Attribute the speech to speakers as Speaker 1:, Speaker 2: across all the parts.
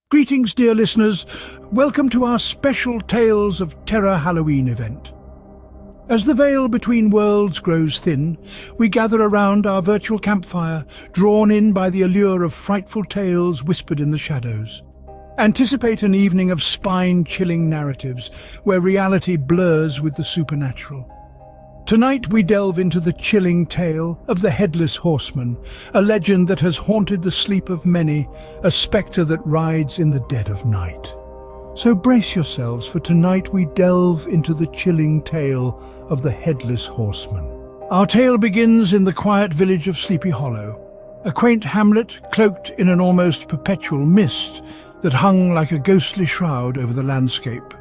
Speaker 1: Greetings, dear listeners. Welcome to our special Tales of Terror Halloween event. As the veil between worlds grows thin, we gather around our virtual campfire, drawn in by the allure of frightful tales whispered in the shadows. Anticipate an evening of spine-chilling narratives, where reality blurs with the supernatural. Tonight we delve into the chilling tale of the Headless Horseman, a legend that has haunted the sleep of many, a spectre that rides in the dead of night. So brace yourselves, for tonight we delve into the chilling tale of the Headless Horseman. Our tale begins in the quiet village of Sleepy Hollow, a quaint hamlet cloaked in an almost perpetual mist that hung like a ghostly shroud over the landscape.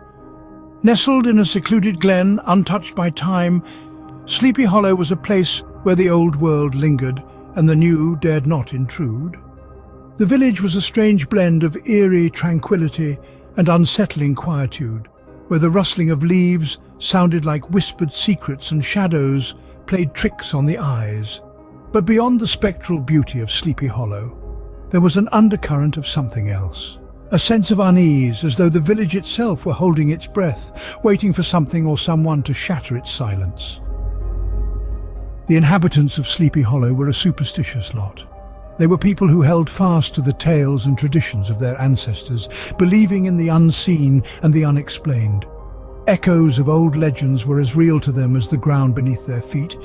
Speaker 1: Nestled in a secluded glen, untouched by time, Sleepy Hollow was a place where the old world lingered and the new dared not intrude. The village was a strange blend of eerie tranquility and unsettling quietude, where the rustling of leaves sounded like whispered secrets and shadows played tricks on the eyes. But beyond the spectral beauty of Sleepy Hollow, there was an undercurrent of something else. A sense of unease, as though the village itself were holding its breath, waiting for something or someone to shatter its silence. The inhabitants of Sleepy Hollow were a superstitious lot. They were people who held fast to the tales and traditions of their ancestors, believing in the unseen and the unexplained. Echoes of old legends were as real to them as the ground beneath their feet,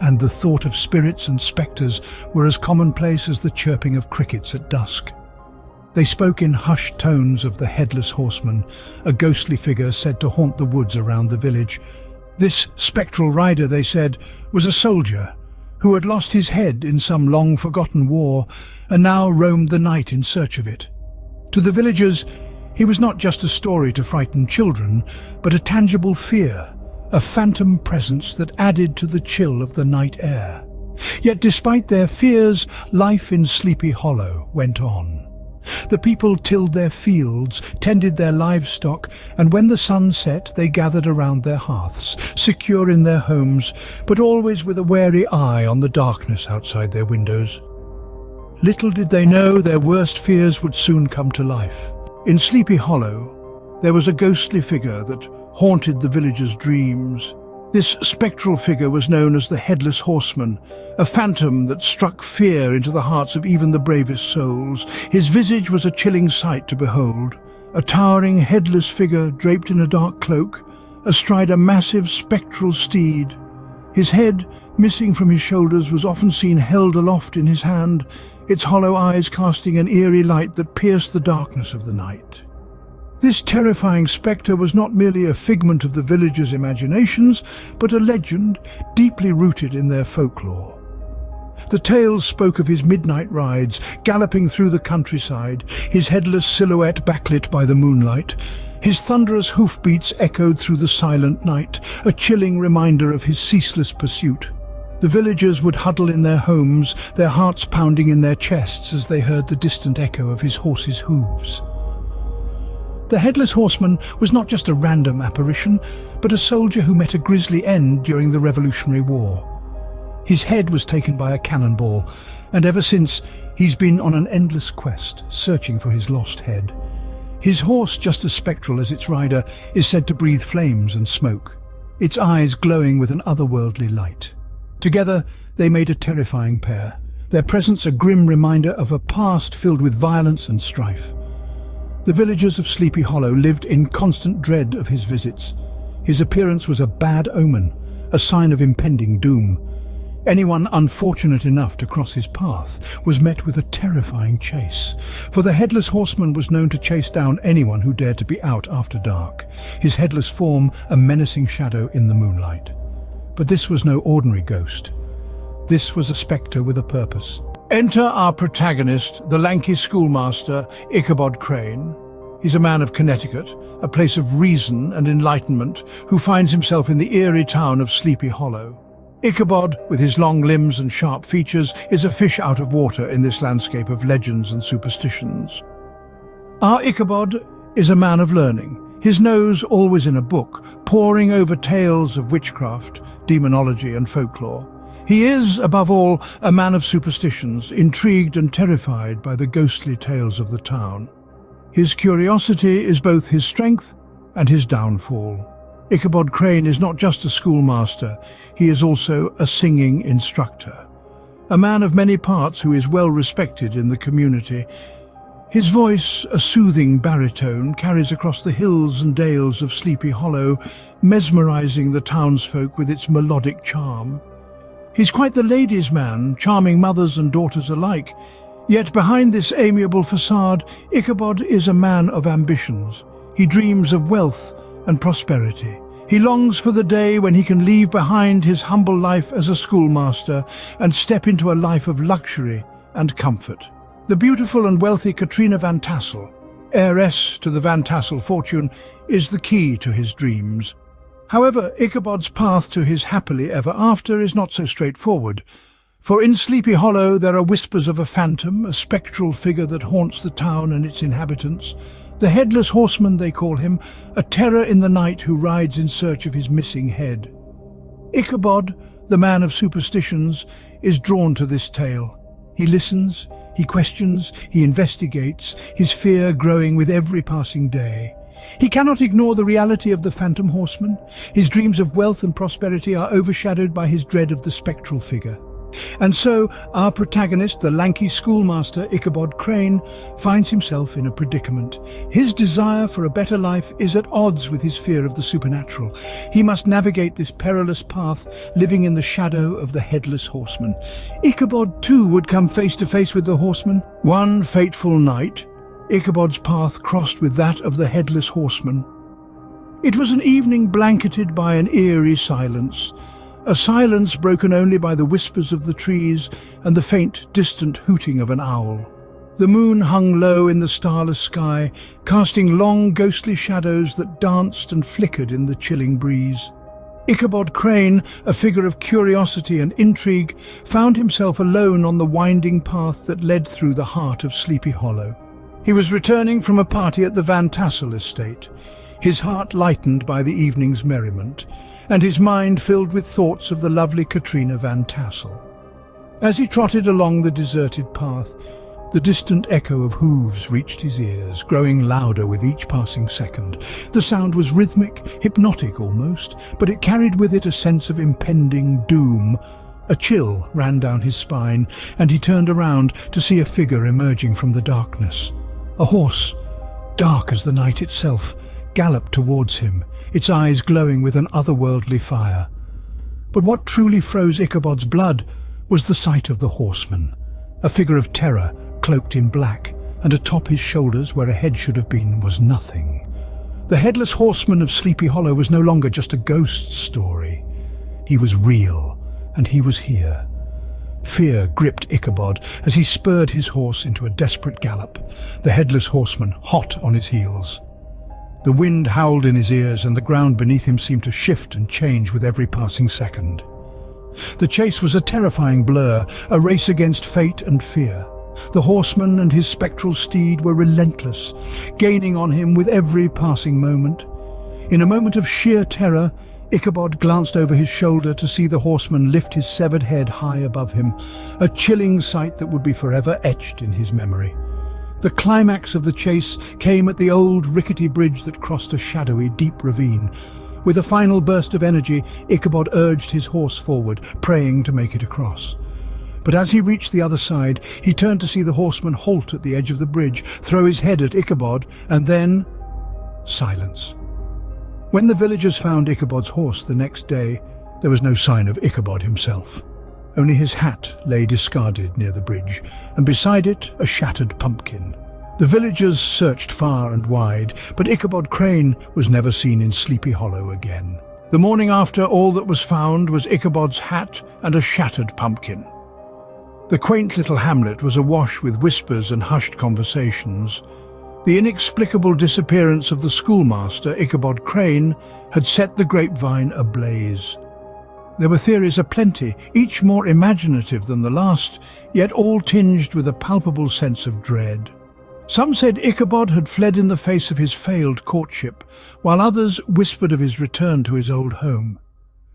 Speaker 1: and the thought of spirits and spectres were as commonplace as the chirping of crickets at dusk. They spoke in hushed tones of the Headless Horseman, a ghostly figure said to haunt the woods around the village. This spectral rider, they said, was a soldier who had lost his head in some long-forgotten war and now roamed the night in search of it. To the villagers, he was not just a story to frighten children, but a tangible fear, a phantom presence that added to the chill of the night air. Yet despite their fears, life in Sleepy Hollow went on. The people tilled their fields, tended their livestock, and when the sun set, they gathered around their hearths, secure in their homes, but always with a wary eye on the darkness outside their windows. Little did they know their worst fears would soon come to life. In Sleepy Hollow, there was a ghostly figure that haunted the villagers' dreams. This spectral figure was known as the Headless Horseman, a phantom that struck fear into the hearts of even the bravest souls. His visage was a chilling sight to behold, a towering headless figure draped in a dark cloak, astride a massive spectral steed. His head, missing from his shoulders, was often seen held aloft in his hand, its hollow eyes casting an eerie light that pierced the darkness of the night. This terrifying spectre was not merely a figment of the villagers' imaginations, but a legend deeply rooted in their folklore. The tales spoke of his midnight rides, galloping through the countryside, his headless silhouette backlit by the moonlight. His thunderous hoofbeats echoed through the silent night, a chilling reminder of his ceaseless pursuit. The villagers would huddle in their homes, their hearts pounding in their chests as they heard the distant echo of his horse's hooves. The Headless Horseman was not just a random apparition, but a soldier who met a grisly end during the Revolutionary War. His head was taken by a cannonball, and ever since, he's been on an endless quest, searching for his lost head. His horse, just as spectral as its rider, is said to breathe flames and smoke, its eyes glowing with an otherworldly light. Together, they made a terrifying pair, their presence a grim reminder of a past filled with violence and strife. The villagers of Sleepy Hollow lived in constant dread of his visits. His appearance was a bad omen, a sign of impending doom. Anyone unfortunate enough to cross his path was met with a terrifying chase, for the Headless Horseman was known to chase down anyone who dared to be out after dark, his headless form a menacing shadow in the moonlight. But this was no ordinary ghost. This was a spectre with a purpose. Enter our protagonist, the lanky schoolmaster, Ichabod Crane. He's a man of Connecticut, a place of reason and enlightenment, who finds himself in the eerie town of Sleepy Hollow. Ichabod, with his long limbs and sharp features, is a fish out of water in this landscape of legends and superstitions. Our Ichabod is a man of learning, his nose always in a book, poring over tales of witchcraft, demonology and folklore. He is, above all, a man of superstitions, intrigued and terrified by the ghostly tales of the town. His curiosity is both his strength and his downfall. Ichabod Crane is not just a schoolmaster, he is also a singing instructor. A man of many parts who is well respected in the community. His voice, a soothing baritone, carries across the hills and dales of Sleepy Hollow, mesmerizing the townsfolk with its melodic charm. He's quite the ladies' man, charming mothers and daughters alike. Yet behind this amiable facade, Ichabod is a man of ambitions. He dreams of wealth and prosperity. He longs for the day when he can leave behind his humble life as a schoolmaster and step into a life of luxury and comfort. The beautiful and wealthy Katrina Van Tassel, heiress to the Van Tassel fortune, is the key to his dreams. However, Ichabod's path to his happily ever after is not so straightforward. For in Sleepy Hollow there are whispers of a phantom, a spectral figure that haunts the town and its inhabitants. The Headless Horseman, they call him, a terror in the night who rides in search of his missing head. Ichabod, the man of superstitions, is drawn to this tale. He listens, he questions, he investigates, his fear growing with every passing day. He cannot ignore the reality of the Phantom Horseman. His dreams of wealth and prosperity are overshadowed by his dread of the spectral figure. And so, our protagonist, the lanky schoolmaster Ichabod Crane, finds himself in a predicament. His desire for a better life is at odds with his fear of the supernatural. He must navigate this perilous path, living in the shadow of the Headless Horseman. Ichabod, too, would come face to face with the horseman. One fateful night, Ichabod's path crossed with that of the Headless Horseman. It was an evening blanketed by an eerie silence. A silence broken only by the whispers of the trees and the faint, distant hooting of an owl. The moon hung low in the starless sky, casting long, ghostly shadows that danced and flickered in the chilling breeze. Ichabod Crane, a figure of curiosity and intrigue, found himself alone on the winding path that led through the heart of Sleepy Hollow. He was returning from a party at the Van Tassel estate, his heart lightened by the evening's merriment, and his mind filled with thoughts of the lovely Katrina Van Tassel. As he trotted along the deserted path, the distant echo of hooves reached his ears, growing louder with each passing second. The sound was rhythmic, hypnotic almost, but it carried with it a sense of impending doom. A chill ran down his spine, and he turned around to see a figure emerging from the darkness. A horse, dark as the night itself, galloped towards him, its eyes glowing with an otherworldly fire. But what truly froze Ichabod's blood was the sight of the horseman, a figure of terror cloaked in black, and atop his shoulders where a head should have been was nothing. The Headless Horseman of Sleepy Hollow was no longer just a ghost story. He was real, and he was here. Fear gripped Ichabod as he spurred his horse into a desperate gallop, the Headless Horseman hot on his heels. The wind howled in his ears, and the ground beneath him seemed to shift and change with every passing second. The chase was a terrifying blur, a race against fate and fear. The horseman and his spectral steed were relentless, gaining on him with every passing moment. In a moment of sheer terror, Ichabod glanced over his shoulder to see the horseman lift his severed head high above him, a chilling sight that would be forever etched in his memory. The climax of the chase came at the old rickety bridge that crossed a shadowy, deep ravine. With a final burst of energy, Ichabod urged his horse forward, praying to make it across. But as he reached the other side, he turned to see the horseman halt at the edge of the bridge, throw his head at Ichabod, and then silence. When the villagers found Ichabod's horse the next day, there was no sign of Ichabod himself. Only his hat lay discarded near the bridge, and beside it a shattered pumpkin. The villagers searched far and wide, but Ichabod Crane was never seen in Sleepy Hollow again. The morning after, all that was found was Ichabod's hat and a shattered pumpkin. The quaint little hamlet was awash with whispers and hushed conversations. The inexplicable disappearance of the schoolmaster, Ichabod Crane, had set the grapevine ablaze. There were theories aplenty, each more imaginative than the last, yet all tinged with a palpable sense of dread. Some said Ichabod had fled in the face of his failed courtship, while others whispered of his return to his old home.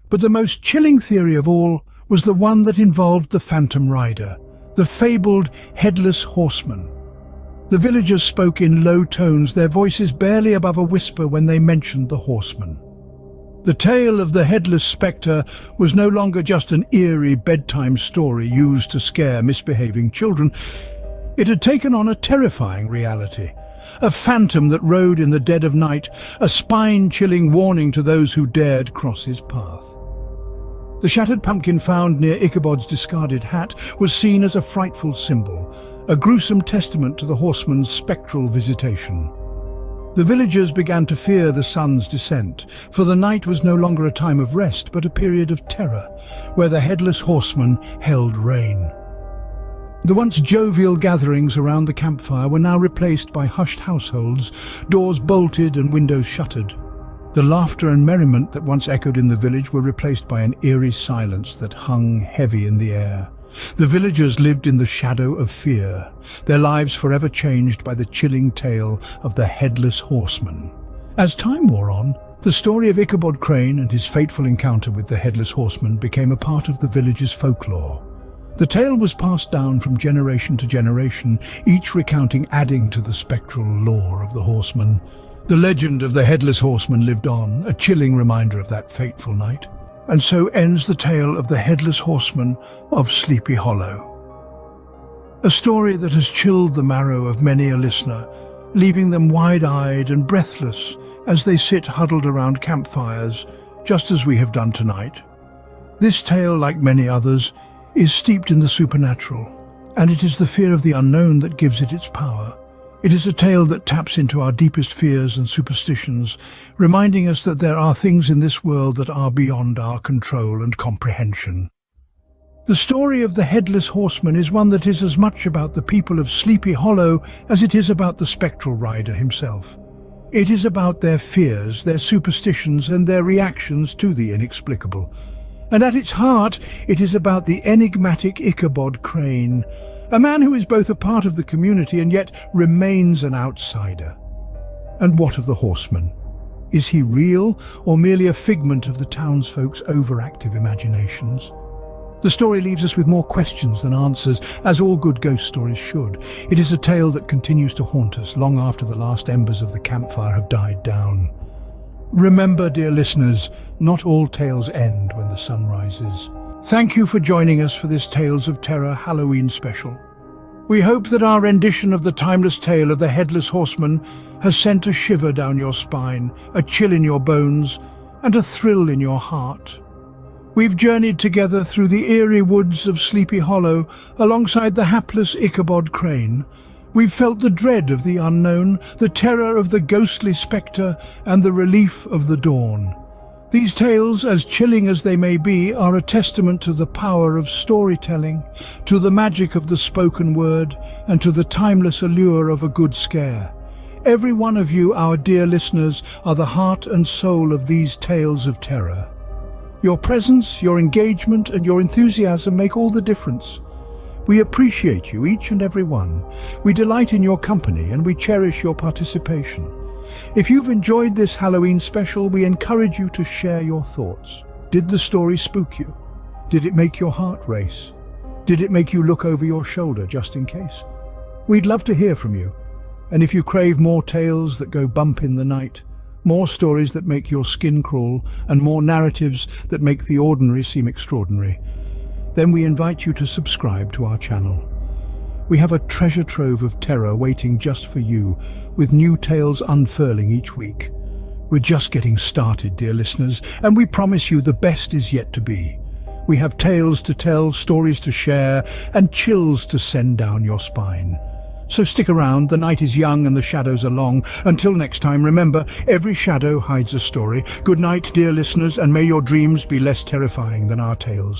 Speaker 1: But the most chilling theory of all was the one that involved the phantom rider, the fabled Headless Horseman. The villagers spoke in low tones, their voices barely above a whisper when they mentioned the horseman. The tale of the headless spectre was no longer just an eerie bedtime story used to scare misbehaving children. It had taken on a terrifying reality, a phantom that rode in the dead of night, a spine-chilling warning to those who dared cross his path. The shattered pumpkin found near Ichabod's discarded hat was seen as a frightful symbol, a gruesome testament to the horseman's spectral visitation. The villagers began to fear the sun's descent, for the night was no longer a time of rest but a period of terror, where the headless horseman held reign. The once jovial gatherings around the campfire were now replaced by hushed households, doors bolted and windows shuttered. The laughter and merriment that once echoed in the village were replaced by an eerie silence that hung heavy in the air. The villagers lived in the shadow of fear, their lives forever changed by the chilling tale of the Headless Horseman. As time wore on, the story of Ichabod Crane and his fateful encounter with the Headless Horseman became a part of the village's folklore. The tale was passed down from generation to generation, each recounting adding to the spectral lore of the horseman. The legend of the Headless Horseman lived on, a chilling reminder of that fateful night. And so ends the tale of the Headless Horseman of Sleepy Hollow. A story that has chilled the marrow of many a listener, leaving them wide-eyed and breathless as they sit huddled around campfires, just as we have done tonight. This tale, like many others, is steeped in the supernatural, and it is the fear of the unknown that gives it its power. It is a tale that taps into our deepest fears and superstitions, reminding us that there are things in this world that are beyond our control and comprehension. The story of the Headless Horseman is one that is as much about the people of Sleepy Hollow as it is about the spectral rider himself. It is about their fears, their superstitions, and their reactions to the inexplicable. And at its heart, it is about the enigmatic Ichabod Crane, a man who is both a part of the community and yet remains an outsider. And what of the horseman? Is he real or merely a figment of the townsfolk's overactive imaginations? The story leaves us with more questions than answers, as all good ghost stories should. It is a tale that continues to haunt us long after the last embers of the campfire have died down. Remember, dear listeners, not all tales end when the sun rises. Thank you for joining us for this Tales of Terror Halloween special. We hope that our rendition of the timeless tale of the Headless Horseman has sent a shiver down your spine, a chill in your bones, and a thrill in your heart. We've journeyed together through the eerie woods of Sleepy Hollow alongside the hapless Ichabod Crane. We've felt the dread of the unknown, the terror of the ghostly spectre, and the relief of the dawn. These tales, as chilling as they may be, are a testament to the power of storytelling, to the magic of the spoken word, and to the timeless allure of a good scare. Every one of you, our dear listeners, are the heart and soul of these tales of terror. Your presence, your engagement, and your enthusiasm make all the difference. We appreciate you, each and every one. We delight in your company, and we cherish your participation. If you've enjoyed this Halloween special, we encourage you to share your thoughts. Did the story spook you? Did it make your heart race? Did it make you look over your shoulder just in case? We'd love to hear from you. And if you crave more tales that go bump in the night, more stories that make your skin crawl, and more narratives that make the ordinary seem extraordinary, then we invite you to subscribe to our channel. We have a treasure trove of terror waiting just for you, with new tales unfurling each week. We're just getting started, dear listeners, and we promise you the best is yet to be. We have tales to tell, stories to share, and chills to send down your spine. So stick around, the night is young and the shadows are long. Until next time, remember, every shadow hides a story. Good night, dear listeners, and may your dreams be less terrifying than our tales.